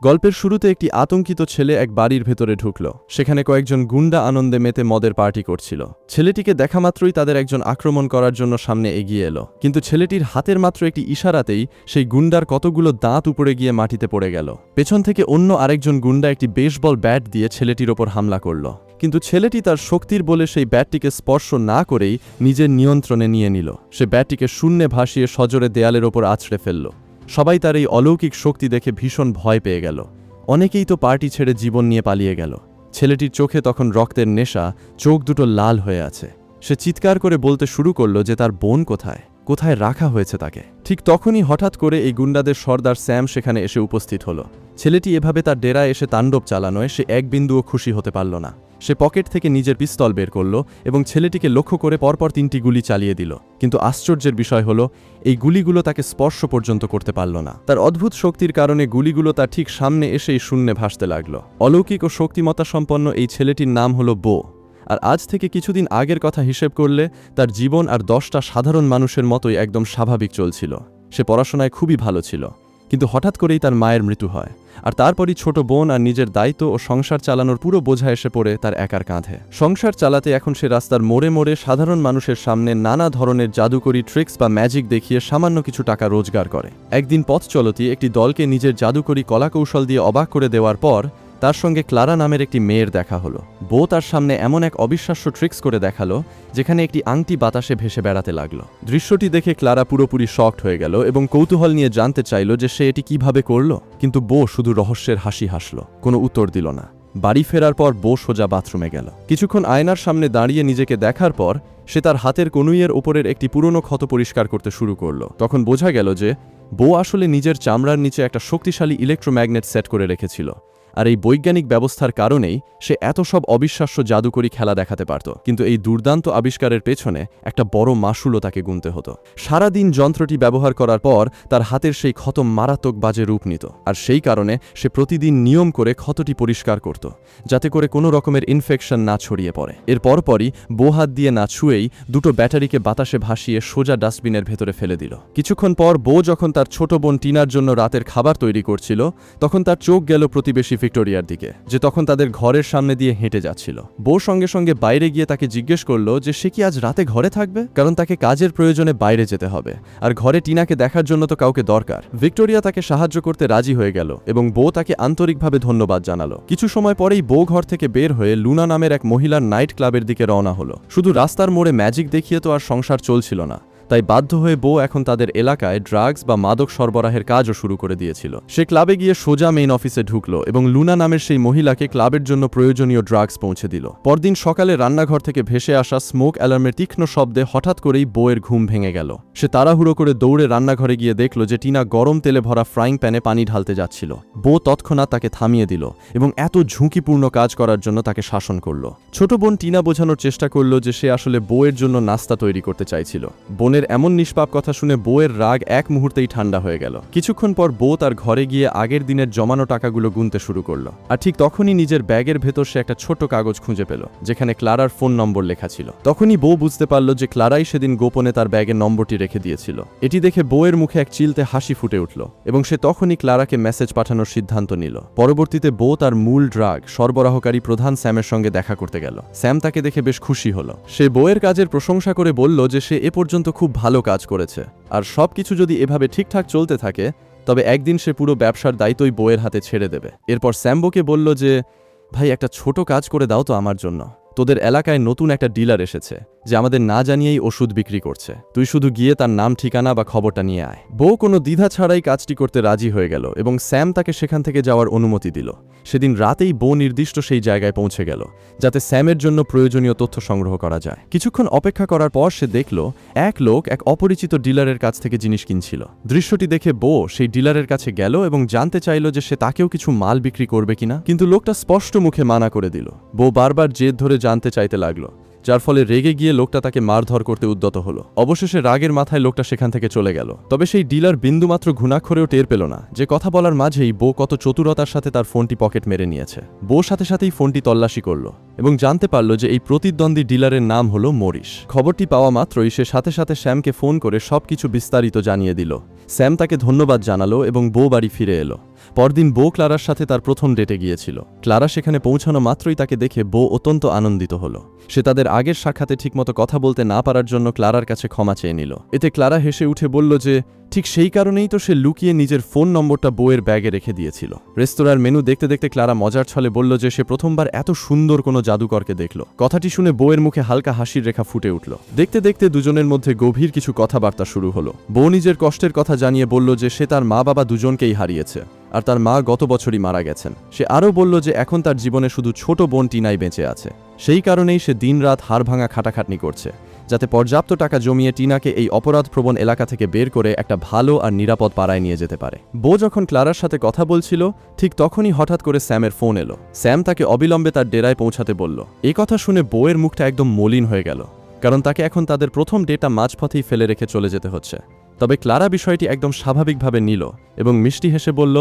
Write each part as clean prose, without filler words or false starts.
গল্পের শুরুতে একটি আতঙ্কিত ছেলে এক বাড়ির ভেতরে ঢুকল। সেখানে কয়েকজন গুন্ডা আনন্দে মেতে মদের পার্টি করছিল। ছেলেটিকে দেখা মাত্রই তাদের একজন আক্রমণ করার জন্য সামনে এগিয়ে এলো, কিন্তু ছেলেটির হাতের মাত্র একটি ইশারাতেই সেই গুন্ডার কতগুলো দাঁত উপরে গিয়ে মাটিতে পড়ে গেল। পেছন থেকে অন্য আরেকজন গুন্ডা একটি বেসবল ব্যাট দিয়ে ছেলেটির ওপর হামলা করল, কিন্তু ছেলেটি তার শক্তির বলে সেই ব্যাটটিকে স্পর্শ না করেই নিজের নিয়ন্ত্রণে নিয়ে নিল। সে ব্যাটটিকে শূন্যে ভাসিয়ে সজোরে দেয়ালের ওপর আছড়ে ফেলল। সবাই তার এই অলৌকিক শক্তি দেখে ভীষণ ভয় পেয়ে গেল। অনেকেই তো পার্টি ছেড়ে জীবন নিয়ে পালিয়ে গেল। ছেলেটির চোখে তখন রক্তের নেশা, চোখ দুটো লাল হয়ে আছে। সে চিৎকার করে বলতে শুরু করল যে তার বোন কোথায়, কোথায় রাখা হয়েছে তাকে। ঠিক তখনই হঠাৎ করে এই গুন্ডাদের সর্দার স্যাম সেখানে এসে উপস্থিত হলো। ছেলেটি এভাবে তার ডেরায় এসে তাণ্ডব চালানোয় সে এক বিন্দুও খুশি হতে পারল না। সে পকেট থেকে নিজের পিস্তল বের করল এবং ছেলেটিকে লক্ষ্য করে পরপর 3টি গুলি চালিয়ে দিল। কিন্তু আশ্চর্যের বিষয় হলো, এই গুলিগুলো তাকে স্পর্শ পর্যন্ত করতে পারল না। তার অদ্ভুত শক্তির কারণে গুলিগুলো তার ঠিক সামনে এসেই শূন্যে ভাসতে লাগল। অলৌকিক ও শক্তিমত্তা সম্পন্ন এই ছেলেটির নাম হলো বো। আর আজ থেকে কিছুদিন আগের কথা হিসেব করলে তার জীবন আর 10টা সাধারণ মানুষের মতোই একদম স্বাভাবিক চলছিল। সে পড়াশোনায় খুবই ভালো ছিল, কিন্তু হঠাৎ করেই তার মায়ের মৃত্যু হয়। আর তারপরই ছোট বোন আর নিজের দায়িত্ব ও সংসার চালানোর পুরো বোঝা এসে পড়ে তার একার কাঁধে। সংসার চালাতে এখন সে রাস্তার মোড়ে মোড়ে সাধারণ মানুষের সামনে নানা ধরনের জাদুকরি ট্রিক্স বা ম্যাজিক দেখিয়ে সামান্য কিছু টাকা রোজগার করে। একদিন পথ চলতি একটি দলকে নিজের জাদুকরি কলাকৌশল দিয়ে অবাক করে দেওয়ার পর তার সঙ্গে ক্লারা নামের একটি মেয়ের দেখা হলো। বো তার সামনে এমন এক অবিশ্বাস্য ট্রিক্স করে দেখালো যেখানে একটি আংটি বাতাসে ভেসে বেড়াতে লাগলো। দৃশ্যটি দেখে ক্লারা পুরোপুরি শকড হয়ে গেল এবং কৌতূহল নিয়ে জানতে চাইল যে সে এটি কিভাবে করল। কিন্তু বো শুধু রহস্যের হাসি হাসল, কোনো উত্তর দিল না। বাড়ি ফেরার পর বো সোজা বাথরুমে গেল। কিছুক্ষণ আয়নার সামনে দাঁড়িয়ে নিজেকে দেখার পর সে তার হাতের কনুইয়ের ওপরের একটি পুরনো ক্ষত পরিষ্কার করতে শুরু করল। তখন বোঝা গেল যে বো আসলে নিজের চামড়ার নিচে একটা শক্তিশালী ইলেকট্রোম্যাগনেট সেট করে রেখেছিল। আর এই বৈজ্ঞানিক ব্যবস্থার কারণেই সে এত সব অবিশ্বাস্য জাদুকরি খেলা দেখাতে পারত। কিন্তু এই দুর্দান্ত আবিষ্কারের পেছনে একটা বড় মাশুলও তাকে গুনতে হতো। সারাদিন যন্ত্রটি ব্যবহার করার পর তার হাতের সেই ক্ষত মারাত্মক বাজে রূপ নিত, আর সেই কারণে সে প্রতিদিন নিয়ম করে ক্ষতটি পরিষ্কার করত, যাতে করে কোনো রকমের ইনফেকশন না ছড়িয়ে পড়ে। এর পরপরই বো হাত দিয়ে না ছুঁয়েই 2টো ব্যাটারিকে বাতাসে ভাসিয়ে সোজা ডাস্টবিনের ভেতরে ফেলে দিল। কিছুক্ষণ পর বো যখন তার ছোট বোন টিনার জন্য রাতের খাবার তৈরি করছিল, তখন তার চোখ গেল প্রতিবেশী ভিক্টোরিয়ার দিকে, যে তখন তাদের ঘরের সামনে দিয়ে হেঁটে যাচ্ছিল। বো সঙ্গে সঙ্গে বাইরে গিয়ে তাকে জিজ্ঞেস করলো যে সে কি আজ রাতে ঘরে থাকবে, কারণ তাকে কাজের প্রয়োজনে বাইরে যেতে হবে, আর ঘরে টিনাকে দেখার জন্য তো কাউকে দরকার। ভিক্টোরিয়া তাকে সাহায্য করতে রাজি হয়ে গেল এবং বো তাকে আন্তরিকভাবে ধন্যবাদ জানালো। কিছু সময় পরেই বো ঘর থেকে বের হয়ে লুনা নামের এক মহিলার নাইট ক্লাবের দিকে রওনা হলো। শুধু রাস্তার মোড়ে ম্যাজিক দেখিয়ে তো আর সংসার চলছিল না, তাই বাধ্য হয়ে বো এখন তাদের এলাকায় ড্রাগস বা মাদক সরবরাহের কাজও শুরু করে দিয়েছিল। সে ক্লাবে গিয়ে সোজা মেইন অফিসে ঢুকলো এবং লুনা নামের সেই মহিলাকে ক্লাবের জন্য প্রয়োজনীয় ড্রাগস পৌঁছে দিল। পরদিন সকালে রান্নাঘর থেকে ভেসে আসা স্মোক অ্যালার্মের তীক্ষ্ণ শব্দে হঠাৎ করেই বউয়ের ঘুম ভেঙে গেল। সে তাড়াহুড়ো করে দৌড়ে রান্নাঘরে গিয়ে দেখল যে টিনা গরম তেলে ভরা ফ্রাইং প্যানে পানি ঢালতে যাচ্ছিল। বো তৎক্ষণাৎ তাকে থামিয়ে দিল এবং এত ঝুঁকিপূর্ণ কাজ করার জন্য তাকে শাসন করল। ছোট বোন টিনা বোঝানোর চেষ্টা করল যে সে আসলে বউয়ের জন্য নাস্তা তৈরি করতে চাইছিল। এমন নিষ্পাপ কথা শুনে বউয়ের রাগ এক মুহূর্তেই ঠান্ডা হয়ে গেল। কিছুক্ষণ পর বউ তার ঘরে গিয়ে আগের দিনের জমানো টাকাগুলো গুনতে শুরু করলো। আর ঠিক তখনই নিজের ব্যাগের ভেতর সে একটা ছোট কাগজ খুঁজে পেল, যেখানে ক্লারার ফোন নম্বর লেখা ছিল। তখনই বউ বুঝতে পারল যে ক্লারাই সেদিন গোপনে তার ব্যাগের নম্বরটি রেখে দিয়েছিল। এটি দেখে বউয়ের মুখে এক চিলতে হাসি ফুটে উঠল এবং সে তখনই ক্লারাকে মেসেজ পাঠানোর সিদ্ধান্ত নিল। পরবর্তীতে বউ তার মূল ড্রাগ সরবরাহকারী প্রধান স্যামের সঙ্গে দেখা করতে গেল। স্যাম তাকে দেখে বেশ খুশি হলো। সে বউয়ের কাজের প্রশংসা করে বলল যে সে এ পর্যন্ত খুব ভালো কাজ করেছে, আর সবকিছু যদি এভাবে ঠিকঠাক চলতে থাকে তবে একদিন সে পুরো ব্যবসার দায়িত্বই বউয়ের হাতে ছেড়ে দেবে। এরপর স্যাম্বোকে বলল যে ভাই, একটা ছোট কাজ করে দাও তো আমার জন্য। তোদের এলাকায় নতুন একটা ডিলার এসেছে যে আমাদের না জানিয়েই ওষুধ বিক্রি করছে। তুই শুধু গিয়ে তার নাম ঠিকানা বা খবরটা নিয়ে আয়। বউ কোনো দ্বিধা ছাড়াই কাজটি করতে রাজি হয়ে গেল এবং স্যাম তাকে সেখান থেকে যাওয়ার অনুমতি দিল। সেদিন রাতেই বউ নির্দিষ্ট সেই জায়গায় পৌঁছে গেল যাতে স্যামের জন্য প্রয়োজনীয় তথ্য সংগ্রহ করা যায়। কিছুক্ষণ অপেক্ষা করার পর সে দেখল এক লোক এক অপরিচিত ডিলারের কাছ থেকে জিনিস কিনছিল। দৃশ্যটি দেখে বউ সেই ডিলারের কাছে গেল এবং জানতে চাইল যে সে তাকেও কিছু মাল বিক্রি করবে কিনা, কিন্তু লোকটা স্পষ্ট মুখে মানা করে দিল। বউ বারবার জেদ ধরে জানতে চাইতে লাগলো, যার ফলে রেগে গিয়ে লোকটা তাকে মারধর করতে উদ্যত হলো। অবশেষে রাগের মাথায় লোকটা সেখান থেকে চলে গেল। তবে সেই ডিলার বিন্দুমাত্র ঘুণাক্ষরেও টের পেল না যে কথা বলার মাঝেই বউ কত চতুরতার সাথে তার ফোনটি পকেট মেরে নিয়েছে। বউ সাথে সাথেই ফোনটি তল্লাশি করলো এবং জানতে পারল যে এই প্রতিদ্বন্দ্বী ডিলারের নাম হলো মরিস। খবরটি পাওয়া মাত্রই সে সাথে সাথে স্যামকে ফোন করে সবকিছু বিস্তারিত জানিয়ে দিল। স্যাম তাকে ধন্যবাদ জানালো এবং বউ বাড়ি ফিরে এলো। পরদিন বো ক্লারার সাথে তার প্রথম ডেটে গিয়েছিল। ক্লারা সেখানে পৌঁছানো মাত্রই তাকে দেখে বো অত্যন্ত আনন্দিত হল। সে তাদের আগের সাক্ষাতে ঠিকমতো কথা বলতে না পারার জন্য ক্লারার কাছে ক্ষমা চেয়ে নিল। এতে ক্লারা হেসে উঠে বলল যে ঠিক সেই কারণেই তো সে লুকিয়ে নিজের ফোন নম্বরটা বউয়ের ব্যাগে রেখে দিয়েছিল। রেস্তোরাঁর মেনু দেখতে দেখতে ক্লারা মজার ছলে বলল যে সে প্রথমবার এত সুন্দর কোনো জাদুকরকে দেখল। কথাটি শুনে বউয়ের মুখে হালকা হাসির রেখা ফুটে উঠল। দেখতে দেখতে দুজনের মধ্যে গভীর কিছু কথাবার্তা শুরু হলো। বউ নিজের কষ্টের কথা জানিয়ে বলল যে সে তার মা বাবা দুজনকেই হারিয়েছে, আর তার মা গত বছরই মারা গেছেন। সে আরও বলল যে এখন তার জীবনে শুধু ছোট বোন টিনাই বেঁচে আছে। সেই কারণেই সে দিনরাত হাড়ভাঙা খাটাখাটনি করছে, যাতে পর্যাপ্ত টাকা জমিয়ে টিনাকে এই অপরাধপ্রবণ এলাকা থেকে বের করে একটা ভালো আর নিরাপদ পাড়ায় নিয়ে যেতে পারে। বো যখন ক্লারার সাথে কথা বলছিল ঠিক তখনই হঠাৎ করে স্যামের ফোন এলো। স্যাম তাকে অবিলম্বে তার ডেরায় পৌঁছাতে বলল। এই কথা শুনে বউয়ের মুখটা একদম মলিন হয়ে গেল, কারণ তাকে এখন তাদের প্রথম ডেটা মাঝপথেই ফেলে রেখে চলে যেতে হচ্ছে। তবে ক্লারা বিষয়টি একদম স্বাভাবিকভাবে নিল এবং মিষ্টি হেসে বলল,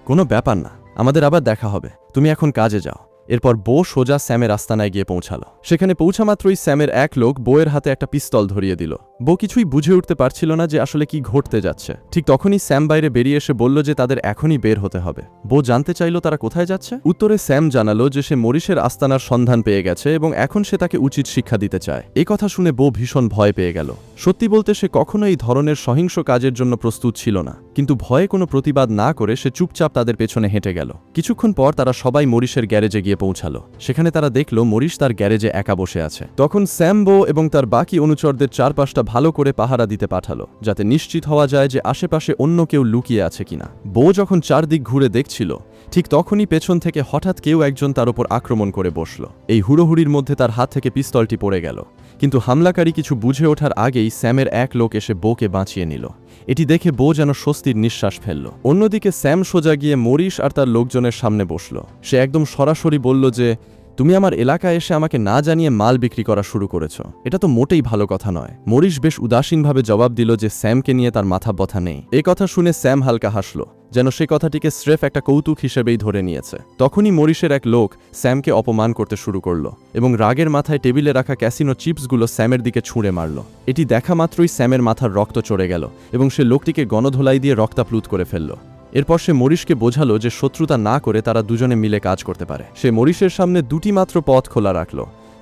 কোনো ব্যাপার না, আমাদের আবার দেখা হবে, তুমি এখন কাজে যাও। এরপর বো সোজা স্যামের আস্তানায় গিয়ে পৌঁছালো। সেখানে পৌঁছা মাত্রই স্যামের এক লোক বউয়ের হাতে একটা পিস্তল ধরিয়ে দিল। বো কিছুই বুঝে উঠতে পারছিল না যে আসলে কি ঘটতে যাচ্ছে। ঠিক তখনই স্যাম বাইরে বেরিয়ে এসে বলল যে তাদের এখনই বের হতে হবে। বো জানতে চাইল তারা কোথায় যাচ্ছে। উত্তরে স্যাম জানালো যে সে মরিসের আস্তানার সন্ধান পেয়ে গেছে এবং এখন সে তাকে উচিত শিক্ষা দিতে চায়। এই কথা শুনে বো ভীষণ ভয় পেয়ে গেল। সত্যি বলতে সে কখনো এই ধরনের সহিংস কাজের জন্য প্রস্তুত ছিল না, কিন্তু ভয়ে কোনো প্রতিবাদ না করে সে চুপচাপ তাদের পেছনে হেঁটে গেল। কিছুক্ষণ পর তারা সবাই মরিসের গ্যারেজে গিয়ে পৌঁছালো। সেখানে তারা দেখল মরিস তার গ্যারেজে একা বসে আছে। তখন স্যাম বো এবং তার বাকি অনুচরদের চারপাশটা ভালো করে পাহারা দিতে পাঠালো, যাতে নিশ্চিত হওয়া যায় যে আশেপাশে অন্য কেউ লুকিয়ে আছে কিনা। বো যখন চারদিক ঘুরে দেখছিল ঠিক তখনই পেছন থেকে হঠাৎ কেউ একজন তার উপর আক্রমণ করে বসল। এই হুড়োহুড়ির মধ্যে তার হাত থেকে পিস্তলটি পড়ে গেল, কিন্তু হামলাকারী কিছু বুঝে ওঠার আগেই স্যামের এক লোক এসে বোকে বাঁচিয়ে নিল। এটি দেখে বো যেন স্বস্তির নিঃশ্বাস ফেলল। অন্যদিকে স্যাম সোজা গিয়ে মরিস আর তার লোকজনের সামনে বসল। সে একদম সরাসরি বলল যে তুমি আমার এলাকায় এসে আমাকে না জানিয়ে মাল বিক্রি করা শুরু করেছ, এটা তো মোটেই ভালো কথা নয়। মরিস বেশ উদাসীনভাবে জবাব দিল যে স্যামকে নিয়ে তার মাথা ব্যথা নেই। এই কথা শুনে স্যাম হালকা হাসল, যেন সে কথাটিকে স্রেফ একটা কৌতুক হিসেবেই ধরে নিয়েছে। তখনই মরিসের এক লোক স্যামকে অপমান করতে শুরু করল এবং রাগের মাথায় টেবিলে রাখা ক্যাসিনো চিপসগুলো স্যামের দিকে ছুঁড়ে মারল। এটি দেখা মাত্রই স্যামের মাথার রক্ত চড়ে গেল এবং সে লোকটিকে গণধোলাই দিয়ে রক্তাপ্লুত করে ফেলল। এরপর সে মরিসকে বোঝালো যে শত্রুতা না করে তারা দুজনে মিলে কাজ করতে পারে। সে মরিসের সামনে দুটি মাত্র পথ খোলা রাখল,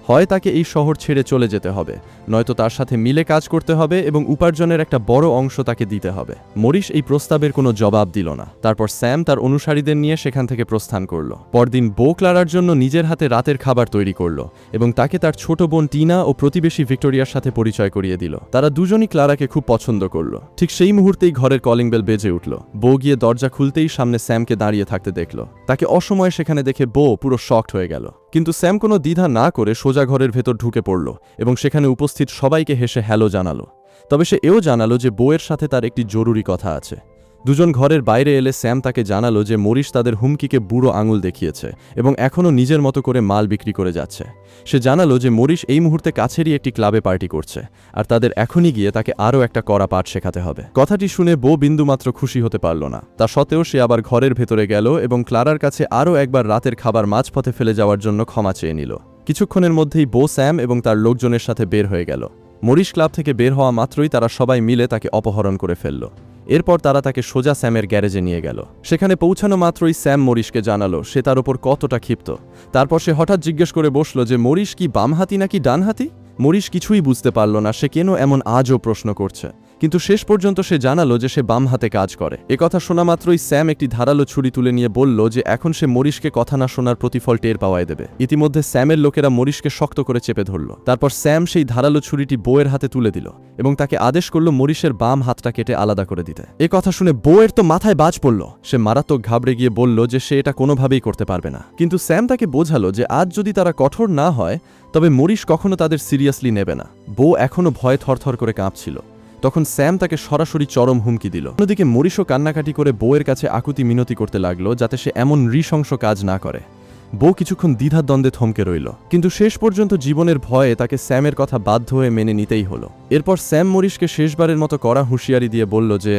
হয় তাকে এই শহর ছেড়ে চলে যেতে হবে, নয়তো তার সাথে মিলে কাজ করতে হবে এবং উপার্জনের একটা বড় অংশ তাকে দিতে হবে। মরিস এই প্রস্তাবের কোনো জবাব দিল না। তারপর স্যাম তার অনুসারীদের নিয়ে সেখান থেকে প্রস্থান করল। পরদিন বো ক্লারার জন্য নিজের হাতে রাতের খাবার তৈরি করল এবং তাকে তার ছোট বোন টিনা ও প্রতিবেশী ভিক্টোরিয়ার সাথে পরিচয় করিয়ে দিল। তারা দুজনই ক্লারাকে খুব পছন্দ করল। ঠিক সেই মুহূর্তেই ঘরের কলিং বেল বেজে উঠল। বো গিয়ে দরজা খুলতেই সামনে স্যামকে দাঁড়িয়ে থাকতে দেখল। তাকে অসময়ে সেখানে দেখে বো পুরো শকড হয়ে গেল, কিন্তু স্যাম কোনো দ্বিধা না করে সোজা ঘরের ভেতর ঢুকে পড়ল এবং সেখানে উপস্থিত সবাইকে হেসে হ্যালো জানালো। তবে সে এও জানালো যে বউয়ের সাথে তার একটি জরুরি কথা আছে। দুজন ঘরের বাইরে এলে স্যাম তাকে জানালো যে মরিস তাদের হুমকিকে বুড়ো আঙুল দেখিয়েছে এবং এখনও নিজের মতো করে মাল বিক্রি করে যাচ্ছে। সে জানালো যে মরিস এই মুহূর্তে কাছেরই একটি ক্লাবে পার্টি করছে, আর তাদের এখনই গিয়ে তাকে আরও একটা কড়া পাঠ শেখাতে হবে। কথাটি শুনে বো বিন্দুমাত্র খুশি হতে পারল না। তা সত্ত্বেও সে আবার ঘরের ভেতরে গেল এবং ক্লারার কাছে আরও একবার রাতের খাবার মাঝপথে ফেলে যাওয়ার জন্য ক্ষমা চেয়ে নিল। কিছুক্ষণের মধ্যেই বো স্যাম এবং তার লোকজনের সাথে বের হয়ে গেল। মরিস ক্লাব থেকে বের হওয়া মাত্রই তারা সবাই মিলে তাকে অপহরণ করে ফেলল। এরপর তারা তাকে সোজা স্যামের গ্যারেজে নিয়ে গেল। সেখানে পৌঁছানো মাত্রই স্যাম মরিসকে জানালো সে তার ওপর কতটা ক্ষিপ্ত। তারপর সে হঠাৎ জিজ্ঞেস করে বসল যে মরিস কি বামহাতি নাকি ডানহাতি। মরিস কিছুই বুঝতে পারল না সে কেন এমন আজও প্রশ্ন করছে, কিন্তু শেষ পর্যন্ত সে জানালো যে সে বাম হাতে কাজ করে। একথা শোনা মাত্রই স্যাম একটি ধারালো ছুরি তুলে নিয়ে বলল যে এখন সে মরিসকে কথা না শোনার প্রতিফল টের পাওয়ায় দেবে। ইতিমধ্যে স্যামের লোকেরা মরিসকে শক্ত করে চেপে ধরল। তারপর স্যাম সেই ধারালো ছুরিটি বউয়ের হাতে তুলে দিল এবং তাকে আদেশ করল মরিসের বাম হাতটা কেটে আলাদা করে দিতে। এ কথা শুনে বউয়ের তো মাথায় বাজ পড়ল। সে মারাত্মক ঘাবড়ে গিয়ে বলল যে সে এটা কোনোভাবেই করতে পারবে না, কিন্তু স্যাম তাকে বোঝালো যে আজ যদি তারা কঠোর না হয় তবে মরিস কখনো তাদের সিরিয়াসলি নেবে না। বউ এখনো ভয়ে থরথর করে কাঁপছিল। তখন স্যাম তাকে সরাসরি চরম হুমকি দিল। অন্যদিকে মরিসও কান্নাকাটি করে বউয়ের কাছে আকুতি মিনতি করতে লাগলো যাতে সে এমন নৃশংস কাজ না করে। বউ কিছুক্ষণ দ্বিধাদ্বন্দ্বে থমকে রইল, কিন্তু শেষ পর্যন্ত জীবনের ভয়ে তাকে স্যামের কথা বাধ্য হয়ে মেনে নিতেই হলো। এরপর স্যাম মরিসকে শেষবারের মতো কড়া হুঁশিয়ারি দিয়ে বলল যে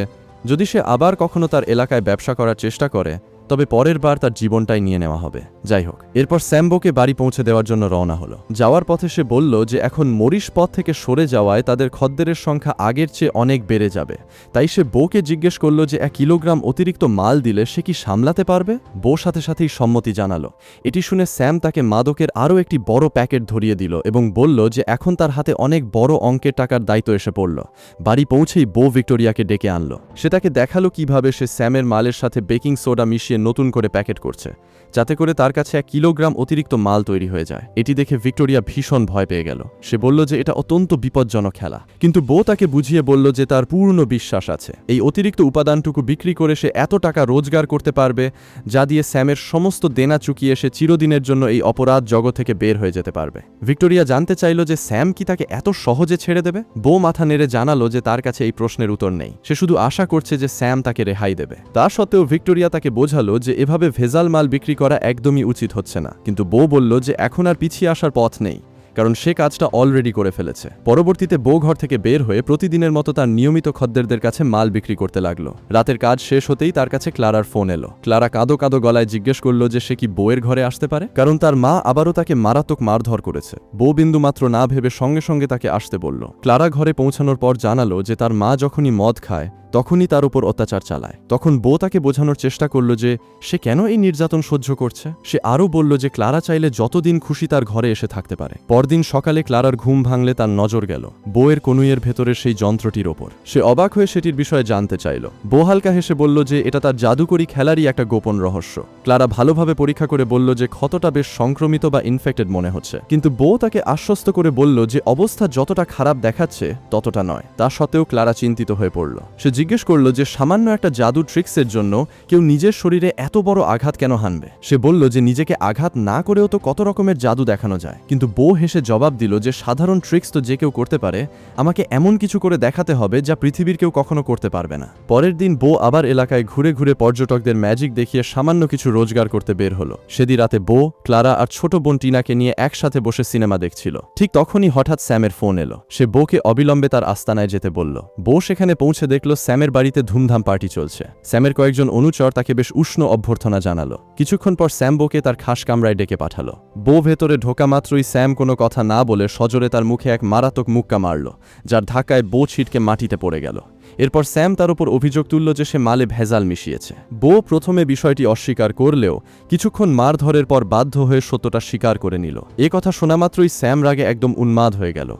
যদি সে আবার কখনো তার এলাকায় ব্যবসা করার চেষ্টা করে তবে পরের বার তার জীবনটাই নিয়ে নেওয়া হবে। যাই হোক, এরপর স্যাম বোকে বাড়ি পৌঁছে দেওয়ার জন্য রওনা হলো। যাওয়ার পথে সে বলল যে এখন মরিস পথ থেকে সরে যাওয়ায় তাদের খদ্দেরের সংখ্যা আগের চেয়ে অনেক বেড়ে যাবে। তাই সে বোকে জিজ্ঞেস করল যে 1 কিলোগ্রাম অতিরিক্ত মাল দিলে সে কি সামলাতে পারবে। বো সাথে সাথেই সম্মতি জানালো। এটি শুনে স্যাম তাকে মাদকের আরও একটি বড় প্যাকেট ধরিয়ে দিল এবং বলল যে এখন তার হাতে অনেক বড় অঙ্কের টাকার দায়িত্ব এসে পড়ল। বাড়ি পৌঁছেই বো ভিক্টোরিয়াকে ডেকে আনলো। সে তাকে দেখালো কিভাবে সে স্যামের মালের সাথে বেকিং সোডা মিশিয়ে নতুন করে প্যাকেট করছে, যাতে করে তার কাছে 1 কিলোগ্রাম অতিরিক্ত মাল তৈরি হয়ে যায়। এটি দেখে ভিক্টোরিয়া ভীষণ ভয় পেয়ে গেল। সে বলল যে এটা অত্যন্ত বিপজ্জনক খেলা, কিন্তু বো তাকে বুঝিয়ে বলল যে তার পূর্ণ বিশ্বাস আছে এই অতিরিক্ত উপাদানটুকু বিক্রি করে সে এত টাকা রোজগার করতে পারবে যা দিয়ে স্যামের সমস্ত দেনা চুকিয়ে সে চিরদিনের জন্য এই অপরাধ জগৎ থেকে বের হয়ে যেতে পারবে। ভিক্টোরিয়া জানতে চাইল যে স্যাম কি তাকে এত সহজে ছেড়ে দেবে। বো মাথা নেড়ে জানালো যে তার কাছে এই প্রশ্নের উত্তর নেই, সে শুধু আশা করছে যে স্যাম তাকে রেহাই দেবে। তা সত্ত্বেও ভিক্টোরিয়া তাকে বোঝালো যে এভাবে ভেজাল মাল বিক্রি করা একদমই উচিত হচ্ছে না। কিন্তু বো বলল যে এখন আর পিছিয়ে আসার পথ নেই, কারণ সে কাজটা অলরেডি করে ফেলেছে। পরবর্তীতে বো ঘর থেকে বের হয়ে প্রতিদিনের মতো তার নিয়মিত খদ্দেরদের কাছে মাল বিক্রি করতে লাগলো। রাতের কাজ শেষ হতেই তার কাছে ক্লারার ফোন এলো। ক্লারা কাঁদো কাঁদো গলায় জিজ্ঞেস করল যে সে কি বউয়ের ঘরে আসতে পারে, কারণ তার মা আবারও তাকে মারাত্মক মারধর করেছে। বো বিন্দু মাত্র না ভেবে সঙ্গে সঙ্গে তাকে আসতে বলল। ক্লারা ঘরে পৌঁছানোর পর জানালো যে তার মা যখনই মদ খায় তখনই তার উপর অত্যাচার চালায়। তখন বো তাকে বোঝানোর চেষ্টা করল যে সে কেন এই নির্যাতন সহ্য করছে। সে আরও বলল যে ক্লারা চাইলে যতদিন খুশি তার ঘরে এসে থাকতে পারে। পরদিন সকালে ক্লারার ঘুম ভাঙলে তার নজর গেল বউয়ের কনুইয়ের ভেতরের সেই যন্ত্রটির ওপর। সে অবাক হয়ে সেটির বিষয়ে জানতে চাইল। বো হালকা হেসে বলল যে এটা তার জাদুকরি খেলারই একটা গোপন রহস্য। ক্লারা ভালোভাবে পরীক্ষা করে বলল যে ক্ষতটা বেশ সংক্রমিত বা ইনফেক্টেড মনে হচ্ছে, কিন্তু বো তাকে আশ্বস্ত করে বলল যে অবস্থা যতটা খারাপ দেখাচ্ছে ততটা নয়। তা সত্ত্বেও ক্লারা চিন্তিত হয়ে পড়ল। সে জিজ্ঞেস করল যে সামান্য একটা জাদু ট্রিক্সের জন্য কেউ নিজের শরীরে এত বড় আঘাত কেন হানবে। সে বলল যে নিজেকে আঘাত না করেও তো কত রকমের জাদু দেখানো যায়। কিন্তু বো হেসে জবাব দিল যে সাধারণ ট্রিক্স তো যে কেউ করতে পারে, আমাকে এমন কিছু করে দেখাতে হবে যা পৃথিবীর কেউ কখনো করতে পারবে না। পরের দিন বো আবার এলাকায় ঘুরে ঘুরে পর্যটকদের ম্যাজিক দেখিয়ে সামান্য কিছু রোজগার করতে বের হলো। সেদিন রাতে বো, ক্লারা আর ছোট বোন টিনাকে নিয়ে একসাথে বসে সিনেমা দেখছিল। ঠিক তখনই হঠাৎ স্যামের ফোন এলো। সে বোকে অবিলম্বে তার আস্তানায় যেতে বলল। বো সেখানে পৌঁছে দেখল স্যামের বাড়িতে ধুমধাম পার্টি চলছে। স্যামের কয়েকজন অনুচর তাকে বেশ উষ্ণ অভ্যর্থনা জানালো। কিছুক্ষণ পর স্যাম বোকে তার খাস কামরায় ডেকে পাঠালো। বো ভেতরে ঢোকা মাত্রই স্যাম কোনো কথা না বলে সজোরে তার মুখে এক মারাত্মক মুক্কা মারল, যার ধাক্কায় বো ছিটকে মাটিতে পড়ে গেল। এরপর স্যাম তার উপর অভিযোগ তুলল যে সে মালে ভেজাল মিশিয়েছে। বো প্রথমে বিষয়টি অস্বীকার করলেও কিছুক্ষণ মারধরের পর বাধ্য হয়ে সত্যটা স্বীকার করে নিল। এ কথা শোনা মাত্রই স্যাম রাগে একদম উন্মাদ হয়ে গেল।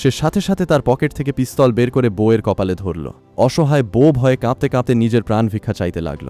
সে সাথে সাথে তার পকেট থেকে পিস্তল বের করে বউয়ের কপালে ধরল। অসহায় বো ভয়ে কাঁপতে কাঁপতে নিজের প্রাণ ভিক্ষা চাইতে লাগল।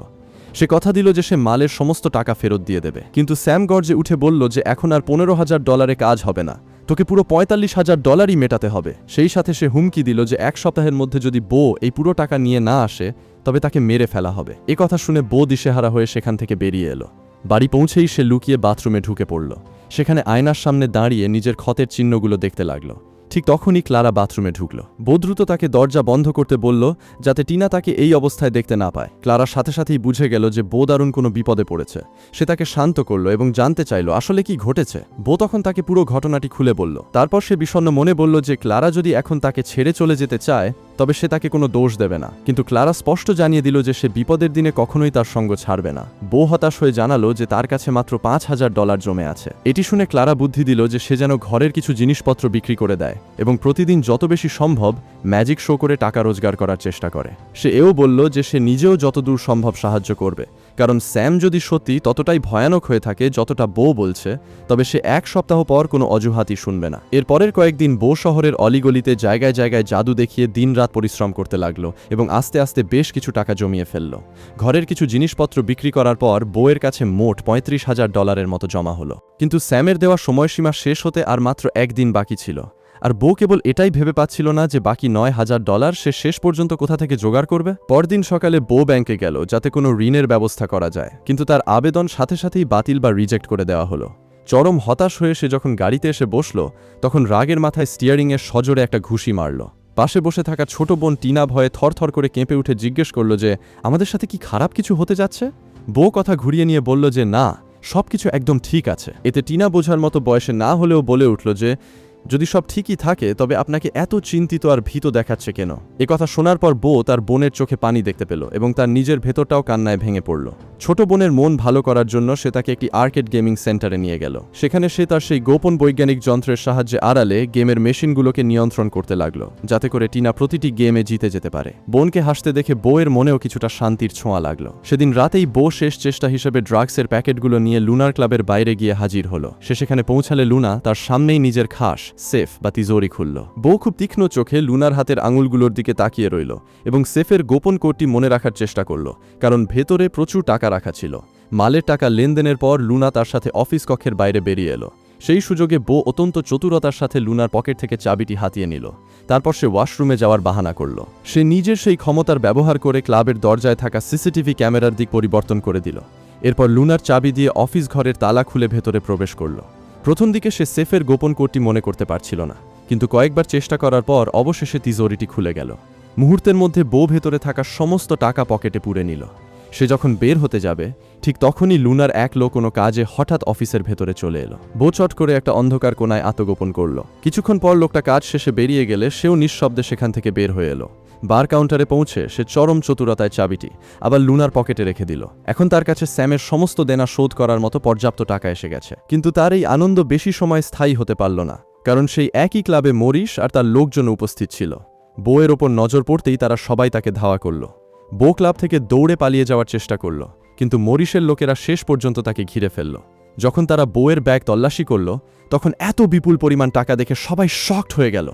সে কথা দিল যে সে মালের সমস্ত টাকা ফেরত দিয়ে দেবে, কিন্তু স্যাম গর্জে উঠে বলল যে এখন আর $15,000 কাজ হবে না, তোকে পুরো $45,000 মেটাতে হবে। সেই সাথে সে হুমকি দিল যে 1 সপ্তাহের মধ্যে যদি বো এই পুরো টাকা নিয়ে না আসে তবে তাকে মেরে ফেলা হবে। এ কথা শুনে বো দিশেহারা হয়ে সেখান থেকে বেরিয়ে এলো। বাড়ি পৌঁছেই সে লুকিয়ে বাথরুমে ঢুকে পড়ল। সেখানে আয়নার সামনে দাঁড়িয়ে নিজের ক্ষতের চিহ্নগুলো দেখতে লাগলো। ঠিক তখনই ক্লারা বাথরুমে ঢুকল। বো দ্রুত তাকে দরজা বন্ধ করতে বলল যাতে টিনা তাকে এই অবস্থায় দেখতে না পায়। ক্লারা সাথে সাথেই বুঝে গেল যে বো দারুণ কোনো বিপদে পড়েছে। সে তাকে শান্ত করল এবং জানতে চাইল আসলে কি ঘটেছে। বো তখন তাকে পুরো ঘটনাটি খুলে বলল। তারপর সে বিষণ্ণ মনে বলল যে ক্লারা যদি এখন তাকে ছেড়ে চলে যেতে চায় তবে সে তাকে কোনো দোষ দেবে না, কিন্তু ক্লারা স্পষ্ট জানিয়ে দিল যে সে বিপদের দিনে কখনোই তার সঙ্গ ছাড়বে না। বো হতাশ হয়ে জানালো যে তার কাছে মাত্র $5,000 জমে আছে। এটি শুনে ক্লারা বুদ্ধি দিল যে সে যেন ঘরের কিছু জিনিসপত্র বিক্রি করে দেয় এবং প্রতিদিন যত বেশি সম্ভব ম্যাজিক শো করে টাকা রোজগার করার চেষ্টা করে। সে এও বলল যে সে নিজেও যতদূর সম্ভব সাহায্য করবে, কারণ স্যাম যদি সত্যি ততটাই ভয়ানক হয়ে থাকে যতটা বো বলছে তবে সে 1 সপ্তাহ পর কোনো অজুহাতই শুনবে না। এর পরের কয়েকদিন বো শহরের অলিগলিতে জায়গায় জায়গায় জাদু দেখিয়ে দিনরাত পরিশ্রম করতে লাগলো এবং আস্তে আস্তে বেশ কিছু টাকা জমিয়ে ফেলল। ঘরের কিছু জিনিসপত্র বিক্রি করার পর বউয়ের কাছে মোট $35,000 মতো জমা হলো। কিন্তু স্যামের দেওয়া সময়সীমা শেষ হতে আর মাত্র 1 দিন বাকি ছিল, আর বো কেবল এটাই ভেবে পাচ্ছিল না যে বাকি $9,000 সে শেষ পর্যন্ত কোথা থেকে জোগাড় করবে। পরদিন সকালে বো ব্যাংকে গেল যাতে কোনো ঋণের ব্যবস্থা করা যায়, কিন্তু তার আবেদন সাথে সাথেই বাতিল বা রিজেক্ট করে দেওয়া হলো। চরম হতাশ হয়ে সে যখন গাড়িতে এসে বসল তখন রাগের মাথায় স্টিয়ারিংয়ে সজোরে একটা ঘুষি মারল। পাশে বসে থাকা ছোট বোন টিনা ভয়ে থরথর করে কেঁপে উঠে জিজ্ঞেস করল যে আমাদের সাথে কি খারাপ কিছু হতে যাচ্ছে। বো কথা ঘুরিয়ে নিয়ে বলল যে না, সবকিছু একদম ঠিক আছে। এতে টিনা বোঝার মতো বয়সে না হলেও বলে উঠল যে যদি সব ঠিকই থাকে তবে আপনাকে এত চিন্তিত আর ভীত দেখাচ্ছে কেন? কথা শোনার পর বো তার বোনের চোখে পানি দেখতে পেল এবং তার নিজের ভেতরটাও কান্নায় ভেঙে পড়ল। ছোট বোনের মন ভালো করার জন্য সে তাকে একটি আর্কেড গেমিং সেন্টারে নিয়ে গেল। সেখানে সে তার সেই গোপন বৈজ্ঞানিক যন্ত্রের সাহায্যে আড়ালে গেমের মেশিনগুলোকে নিয়ন্ত্রণ করতে লাগলো, যাতে করে টিনা প্রতিটি গেমে জিতে যেতে পারে। বোনকে হাসতে দেখে বউয়ের মনেও কিছুটা শান্তির ছোঁয়া লাগলো। সেদিন রাতেই বউ শেষ চেষ্টা হিসেবে ড্রাগসের প্যাকেটগুলো নিয়ে লুনার ক্লাবের বাইরে গিয়ে হাজির হলো। সে সেখানে পৌঁছালে লুনা তার সামনেই নিজের খাস সেফ বা তিজোরি খুলল। বউ খুব তীক্ষ্ণ চোখে লুনার হাতের আঙুলগুলোর দিকে তাকিয়ে রইল এবং সেফের গোপন কোডটি মনে রাখার চেষ্টা করল, কারণ ভেতরে প্রচুর টাকা রাখা ছিল। মালের টাকা লেনদেনের পর লুনা তার সাথে অফিস কক্ষের বাইরে বেরিয়ে এলো। সেই সুযোগে বো অত্যন্ত চতুরতার সাথে লুনার পকেট থেকে চাবিটি হাতিয়ে নিল। তারপর সে ওয়াশরুমে যাওয়ার বাহানা করল। সে নিজের সেই ক্ষমতার ব্যবহার করে ক্লাবের দরজায় থাকা সিসিটিভি ক্যামেরার দিক পরিবর্তন করে দিল। এরপর লুনার চাবি দিয়ে অফিস ঘরের তালা খুলে ভেতরে প্রবেশ করল। প্রথম দিকে সে সেফের গোপন কোডটি মনে করতে পারছিল না, কিন্তু কয়েকবার চেষ্টা করার পর অবশেষে তিজোরিটি খুলে গেল। মুহূর্তের মধ্যে বো ভেতরে থাকা সমস্ত টাকা পকেটে পুরে নিল। সে যখন বের হতে যাবে ঠিক তখনই লুনার এক লোক কোনো কাজে হঠাৎ অফিসের ভেতরে চলে এলো। বো চট করে একটা অন্ধকার কোণায় আত্মগোপন করল। কিছুক্ষণ পর লোকটা কাজ শেষে বেরিয়ে গেলে সেও নিঃশব্দে সেখান থেকে বের হয়ে এলো। বার কাউন্টারে পৌঁছে সে চরম চতুরতায় চাবিটি আবার লুনার পকেটে রেখে দিল। এখন তার কাছে স্যামের সমস্ত দেনা শোধ করার মতো পর্যাপ্ত টাকা এসে গেছে। কিন্তু তার এই আনন্দ বেশি সময় স্থায়ী হতে পারল না, কারণ সেই একই ক্লাবে মরিস আর তার লোকজন উপস্থিত ছিল। বউয়ের ওপর নজর পড়তেই তারা সবাই তাকে ধাওয়া করল। বো ক্লাব থেকে দৌড়ে পালিয়ে যাওয়ার চেষ্টা করল, কিন্তু মরিসের লোকেরা শেষ পর্যন্ত তাকে ঘিরে ফেলল। যখন তারা বউয়ের ব্যাগ তল্লাশি করল তখন এত বিপুল পরিমাণ টাকা দেখে সবাই শকড হয়ে গেল।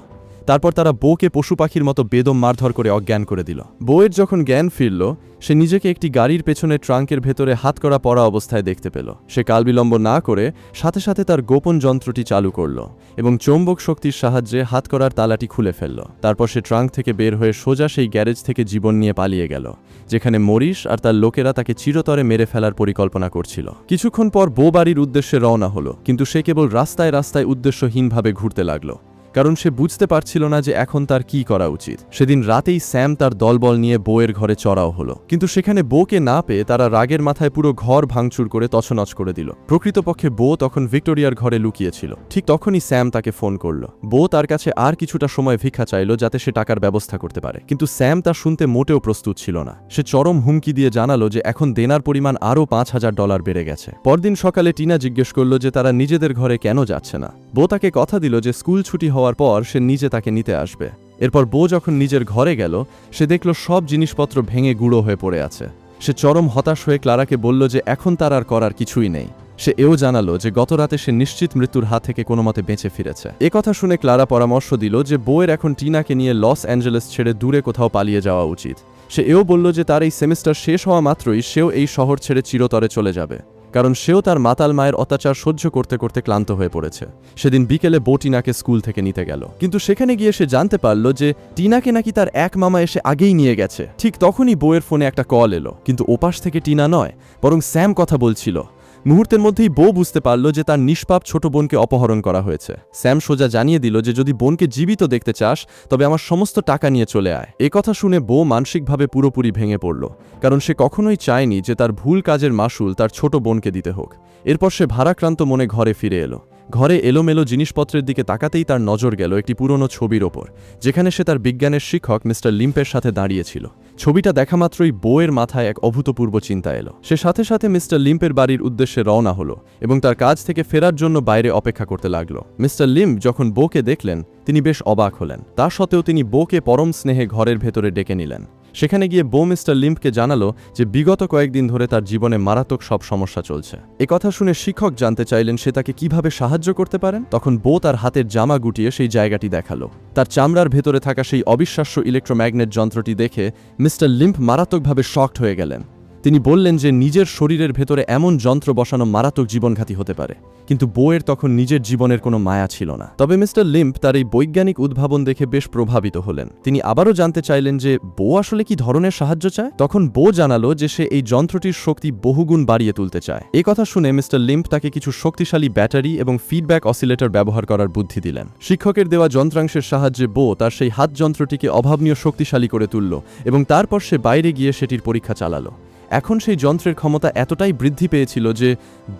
তারপর তারা বউকে পশু পাখির মতো বেদম মারধর করে অজ্ঞান করে দিল। বউয়ের যখন জ্ঞান ফিরল সে নিজেকে একটি গাড়ির পেছনে ট্রাঙ্কের ভেতরে হাতকড়া পরা অবস্থায় দেখতে পেল। সে কালবিলম্ব না করে সাথে সাথে তার গোপন যন্ত্রটি চালু করল এবং চৌম্বক শক্তির সাহায্যে হাতকড়ার তালাটি খুলে ফেলল। তারপর সে ট্রাঙ্ক থেকে বের হয়ে সোজা সেই গ্যারেজ থেকে জীবন নিয়ে পালিয়ে গেল, যেখানে মরিস আর তার লোকেরা তাকে চিরতরে মেরে ফেলার পরিকল্পনা করছিল। কিছুক্ষণ পর বউ বাড়ির উদ্দেশ্যে রওনা হলো, কিন্তু সে কেবল রাস্তায় রাস্তায় উদ্দেশ্যহীনভাবে ঘুরতে লাগলো, কারণ সে বুঝতে পারছিল না যে এখন তার কি করা উচিত। সেদিন রাতেই স্যাম তার দলবল নিয়ে বউয়ের ঘরে চড়াও হলো, কিন্তু সেখানে বউকে না পেয়ে তারা রাগের মাথায় পুরো ঘর ভাঙচুর করে তছনছ করে দিল। প্রকৃতপক্ষে বউ তখন ভিক্টোরিয়ার ঘরে লুকিয়েছিল। ঠিক তখনই স্যাম তাকে ফোন করল। বউ তার কাছে আর কিছুটা সময় ভিক্ষা চাইল যাতে সে টাকার ব্যবস্থা করতে পারে, কিন্তু স্যাম তা শুনতে মোটেও প্রস্তুত ছিল না। সে চরম হুমকি দিয়ে জানালো যে এখন দেনার পরিমাণ আরও $5,000 বেড়ে গেছে। পরদিন সকালে টিনা জিজ্ঞেস করল যে তারা নিজেদের ঘরে কেন যাচ্ছে না। বউ তাকে কথা দিল যে স্কুল ছুটি হওয়ার পর সে নিজে তাকে নিতে আসবে। এরপর বউ যখন নিজের ঘরে গেল সে দেখল সব জিনিসপত্র ভেঙে গুঁড়ো হয়ে পড়ে আছে। সে চরম হতাশ হয়ে ক্লারাকে বলল যে এখন তার আর করার কিছুই নেই। সে এও জানালো যে গতরাতে সে নিশ্চিত মৃত্যুর হাত থেকে কোনো মতে বেঁচে ফিরেছে। কথা শুনে ক্লারা পরামর্শ দিল যে বউয়ের এখন টিনাকে নিয়ে লস অ্যাঞ্জেলেস ছেড়ে দূরে কোথাও পালিয়ে যাওয়া উচিত। সে এও বলল যে তার এই সেমিস্টার শেষ হওয়া মাত্রই সেও এই শহর ছেড়ে চিরতরে চলে যাবে, কারণ সেও তার মাতাল মায়ের অত্যাচার সহ্য করতে করতে ক্লান্ত হয়ে পড়েছে। সেদিন বিকেলে বউ টিনাকে স্কুল থেকে নিতে গেল, কিন্তু সেখানে গিয়ে সে জানতে পারল যে টিনাকে নাকি তার এক মামা এসে আগেই নিয়ে গেছে। ঠিক তখনই বউয়ের ফোনে একটা কল এলো, কিন্তু ওপাশ থেকে টিনা নয় বরং স্যাম কথা বলছিল। মুহূর্তের মধ্যেই বউ বুঝতে পারল যে তার নিষ্পাপ ছোট বোনকে অপহরণ করা হয়েছে। স্যাম সোজা জানিয়ে দিল যে যদি বোনকে জীবিত দেখতে চাস তবে আমার সমস্ত টাকা নিয়ে চলে আয়। কথা শুনে বউ মানসিকভাবে পুরোপুরি ভেঙে পড়ল, কারণ সে কখনোই চায়নি যে তার ভুল কাজের মাসুল তার ছোট বোনকে দিতে হোক। এরপর সে ভারাক্রান্ত মনে ঘরে ফিরে এলো। ঘরে এলোমেলো জিনিসপত্রের দিকে তাকাতেই তার নজর গেল একটি পুরনো ছবির ওপর, যেখানে সে তার বিজ্ঞানের শিক্ষক মিস্টার লিম্পের সাথে দাঁড়িয়েছিল। ছবিটা দেখা মাত্রই বউয়ের মাথায় এক অভূতপূর্ব চিন্তা এলো। সে সাথে সাথে মিস্টার লিম্পের বাড়ির উদ্দেশ্যে রওনা হলো এবং তার কাজ থেকে ফেরার জন্য বাইরে অপেক্ষা করতে লাগলো। মিস্টার লিম্প যখন বউকে দেখলেন তিনি বেশ অবাক হলেন। তা সত্ত্বেও তিনি বউকে পরম স্নেহে ঘরের ভেতরে ডেকে নিলেন। সেখানে গিয়ে বউ মিস্টার লিম্পকে জানালো যে বিগত কয়েকদিন ধরে তার জীবনে মারাত্মক সব সমস্যা চলছে। কথা শুনে শিক্ষক জানতে চাইলেন সে তাকে কিভাবে সাহায্য করতে পারেন। তখন বউ তার হাতের জামা গুটিয়ে সেই জায়গাটি দেখালো। তার চামড়ার ভেতরে থাকা সেই অবিশ্বাস্য ইলেকট্রোম্যাগনেট যন্ত্রটি দেখে মিস্টার লিম্প মারাত্মকভাবে শকড হয়ে গেলেন। তিনি বললেন যে নিজের শরীরের ভেতরে এমন যন্ত্র বসানো মারাত্মক জীবনঘাতী হতে পারে, কিন্তু বউয়ের তখন নিজের জীবনের কোনো মায়া ছিল না। তবে মিস্টার লিম্প তার এই বৈজ্ঞানিক উদ্ভাবন দেখে বেশ প্রভাবিত হলেন। তিনি আবারও জানতে চাইলেন যে বউ আসলে কি ধরনের সাহায্য চায়। তখন বউ জানালো যে সে এই যন্ত্রটির শক্তি বহুগুণ বাড়িয়ে তুলতে চায়। কথা শুনে মিস্টার লিম্প তাকে কিছু শক্তিশালী ব্যাটারি এবং ফিডব্যাক অসিলেটর ব্যবহার করার বুদ্ধি দিলেন। শিক্ষকের দেওয়া যন্ত্রাংশের সাহায্যে বউ তার সেই হাত যন্ত্রটিকে অভাবনীয় শক্তিশালী করে তুলল এবং তারপর সে বাইরে গিয়ে সেটির পরীক্ষা চালালো। এখন সেই যন্ত্রের ক্ষমতা এতটাই বৃদ্ধি পেয়েছিল যে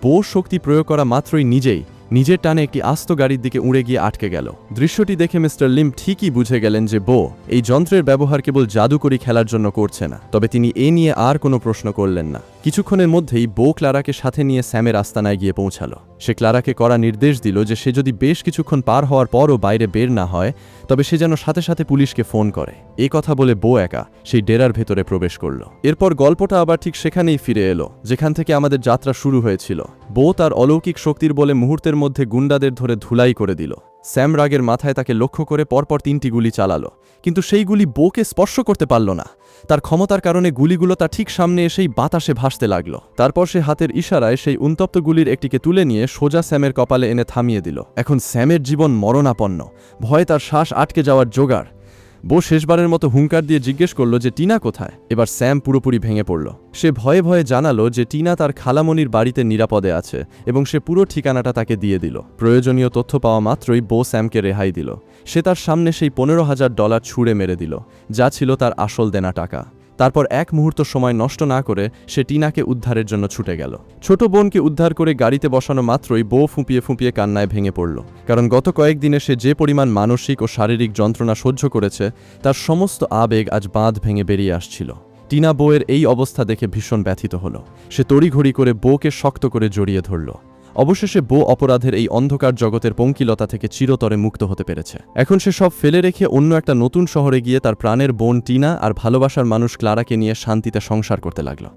বউ শক্তি প্রয়োগ করা মাত্রই নিজেই নিজের টানে একটি আস্ত গাড়ির দিকে উড়ে গিয়ে আটকে গেল। দৃশ্যটি দেখে মিস্টার লিম ঠিকই বুঝে গেলেন যে বো এই যন্ত্রের ব্যবহার কেবল জাদুকরি খেলার জন্য করছে না, তবে তিনি এ নিয়ে আর কোনো প্রশ্ন করলেন না। কিছুক্ষণের মধ্যেই বো ক্লারাকে সাথে নিয়ে স্যামের আস্তানায় গিয়ে পৌঁছালো। সে ক্লারাকে কড়া নির্দেশ দিল যে সে যদি বেশ কিছুক্ষণ পার হওয়ার পরও বাইরে বের না হয় তবে সে যেন সাথে সাথে পুলিশকে ফোন করে। এই কথা বলে বো একা সেই ডেরার ভেতরে প্রবেশ করল। এরপর গল্পটা আবার ঠিক সেখানেই ফিরে এলো যেখান থেকে আমাদের যাত্রা শুরু হয়েছিল। বো তার অলৌকিক শক্তির বলে মুহূর্তের মধ্যে গুন্ডাদের ধরে ধুলাই করে দিল। স্যাম রাগের মাথায় তাকে লক্ষ্য করে পরপর 3টি গুলি চালালো, কিন্তু সেই গুলি বোকে স্পর্শ করতে পারল না। তার ক্ষমতার কারণে গুলিগুলো তার ঠিক সামনে এসেই বাতাসে ভাসতে লাগলো। তারপর সে হাতের ইশারায় সেই উত্তপ্ত গুলির একটিকে তুলে নিয়ে সোজা স্যামের কপালে এনে থামিয়ে দিল। এখন স্যামের জীবন মরণাপন্ন, ভয়ে তার শ্বাস আটকে যাওয়ার জোগাড়। বো শেষবারের মতো হুঙ্কার দিয়ে জিজ্ঞেস করলো যে টিনা কোথায়। এবার স্যাম পুরোপুরি ভেঙে পড়ল। সে ভয়ে ভয়ে জানালো যে টিনা তার খালামণির বাড়িতে নিরাপদে আছে এবং সে পুরো ঠিকানাটা তাকে দিয়ে দিল। প্রয়োজনীয় তথ্য পাওয়া মাত্রই বো স্যামকে রেহাই দিল। সে তার সামনে সেই $15,000 ছুঁড়ে মেরে দিল, যা ছিল তার আসল দেনা টাকা। তারপর এক মুহূর্ত সময় নষ্ট না করে সে টিনাকে উদ্ধারের জন্য ছুটে গেল। ছোট বোনকে উদ্ধার করে গাড়িতে বসানো মাত্রই বো ফুঁপিয়ে ফুঁপিয়ে কান্নায় ভেঙে পড়ল, কারণ গত কয়েকদিনে সে যে পরিমাণ মানসিক ও শারীরিক যন্ত্রণা সহ্য করেছে তার সমস্ত আবেগ আজ বাঁধ ভেঙে বেরিয়ে আসছিল। টিনা বউয়ের এই অবস্থা দেখে ভীষণ ব্যথিত হল। সে তড়িঘড়ি করে বউকে শক্ত করে জড়িয়ে ধরল। অবশেষে বো অপরাধের এই অন্ধকার জগতের পঙ্কিলতা থেকে চিরতরে মুক্ত হতে পেরেছে। এখন সে সব ফেলে রেখে অন্য একটা নতুন শহরে গিয়ে তার প্রাণের বোন টিনা আর ভালোবাসার মানুষ ক্লারাকে নিয়ে শান্তিতে সংসার করতে লাগল।